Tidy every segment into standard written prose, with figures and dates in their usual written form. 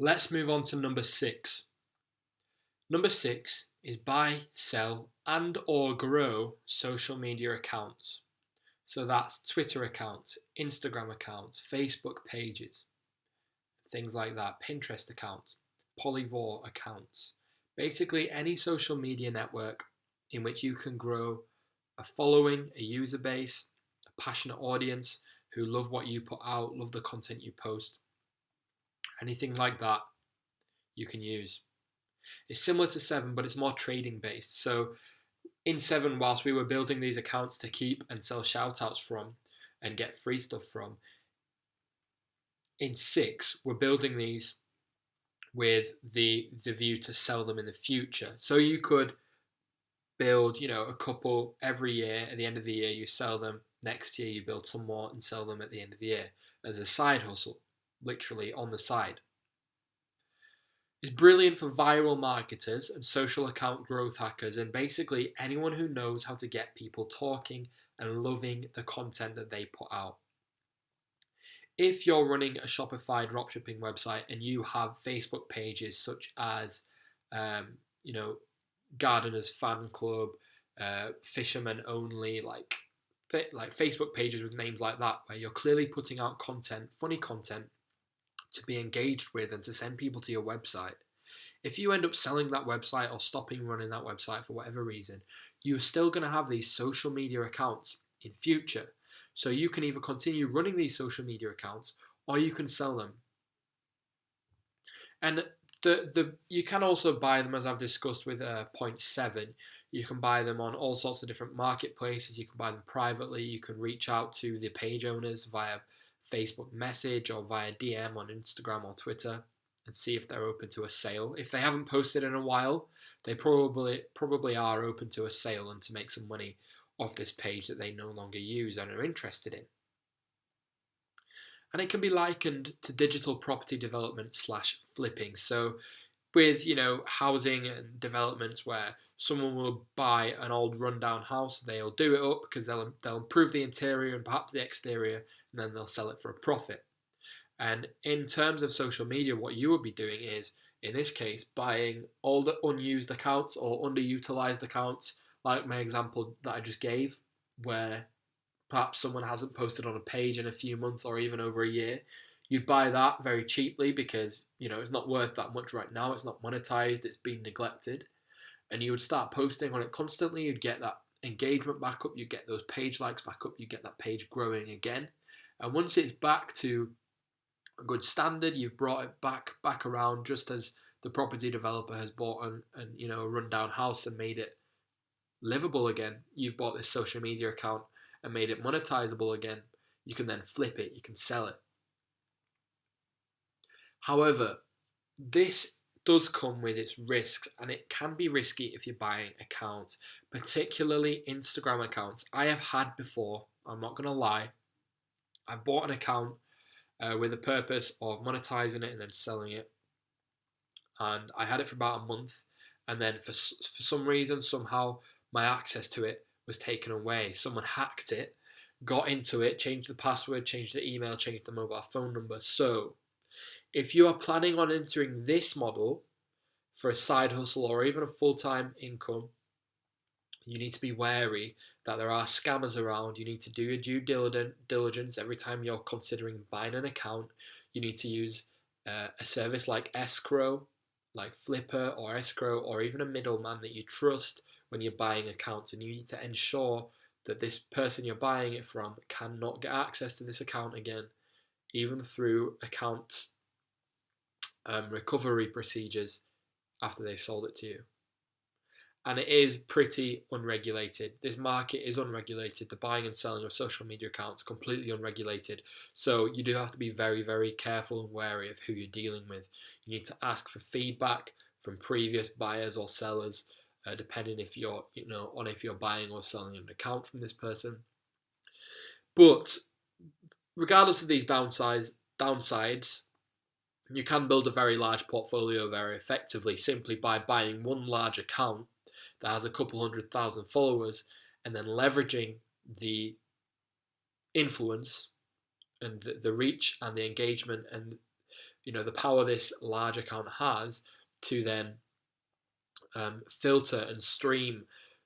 Let's move on to number 6. Number 6 is buy, sell, and or grow social media accounts. So that's Twitter accounts, Instagram accounts, Facebook pages, things like that, Pinterest accounts, Polyvore accounts. Basically, any social media network in which you can grow a following, a user base, a passionate audience who love what you put out, love the content you post. Anything like that you can use. It's similar to 7, but it's more trading based. So in 7, whilst we were building these accounts to keep and sell shoutouts from and get free stuff from, in 6, we're building these with the view to sell them in the future. So you could build, a couple every year. At the end of the year, you sell them. Next year, you build some more and sell them at the end of the year as a side hustle, literally on the side. It's brilliant for viral marketers and social account growth hackers, and basically anyone who knows how to get people talking and loving the content that they put out. If you're running a Shopify dropshipping website and you have Facebook pages such as, Gardeners Fan Club, Fisherman Only, like Facebook pages with names like that, where you're clearly putting out content, funny content, to be engaged with and to send people to your website. If you end up selling that website or stopping running that website for whatever reason, you're still going to have these social media accounts in future. So you can either continue running these social media accounts or you can sell them. And you can also buy them, as I've discussed with point 7. You can buy them on all sorts of different marketplaces. You can buy them privately. You can reach out to the page owners via Facebook message or via DM on Instagram or Twitter and see if they're open to a sale. If they haven't posted in a while, they probably are open to a sale and to make some money off this page that they no longer use and are interested in. And it can be likened to digital property development / flipping. So with, housing and development where someone will buy an old rundown house, they'll do it up because they'll improve the interior and perhaps the exterior, and then they'll sell it for a profit. And in terms of social media, what you would be doing is, in this case, buying all the unused accounts or underutilized accounts, like my example that I just gave, where perhaps someone hasn't posted on a page in a few months or even over a year. You'd buy that very cheaply because, it's not worth that much right now. It's not monetized. It's been neglected. And you would start posting on it constantly. You'd get that engagement back up. You get those page likes back up. You get that page growing again. And once it's back to a good standard, you've brought it back around, just as the property developer has bought a rundown house and made it livable again. You've bought this social media account and made it monetizable again. You can then flip it. You can sell it. However, this does come with its risks, and it can be risky if you're buying accounts, particularly Instagram accounts. I have had before, I'm not going to lie, I've bought an account with the purpose of monetizing it and then selling it. And I had it for about a month, and then for some reason, somehow, my access to it was taken away. Someone hacked it, got into it, changed the password, changed the email, changed the mobile phone number. So if you are planning on entering this model for a side hustle or even a full-time income, you need to be wary that there are scammers around. You need to do your due diligence every time you're considering buying an account. You need to use a service like escrow, like Flipper or escrow, or even a middleman that you trust when you're buying accounts, and you need to ensure that this person you're buying it from cannot get access to this account again, even through account recovery procedures after they've sold it to you. And it is pretty unregulated. This market is unregulated. The buying and selling of social media accounts completely unregulated. So you do have to be very, very careful and wary of who you're dealing with. You need to ask for feedback from previous buyers or sellers, depending if you're, if you're buying or selling an account from this person. But regardless of these downsides, you can build a very large portfolio very effectively simply by buying one large account that has a couple 100,000 followers and then leveraging the influence and the reach and the engagement and the power this large account has to then filter and stream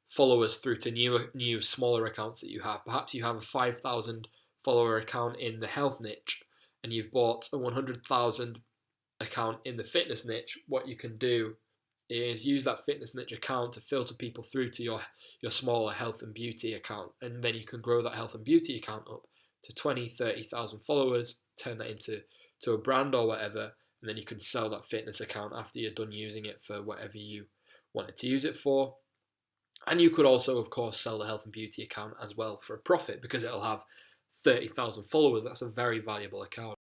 followers through to new smaller accounts that you have. Perhaps you have a 5,000 follower account in the health niche and you've bought a 100,000 account in the fitness niche. What you can do is use that fitness niche account to filter people through to your smaller health and beauty account, and then you can grow that health and beauty account up to 20,000-30,000 followers, turn that into a brand or whatever, and then you can sell that fitness account after you're done using it for whatever you wanted to use it for. And you could also, of course, sell the health and beauty account as well for a profit, because it'll have 30,000 followers. That's a very valuable account.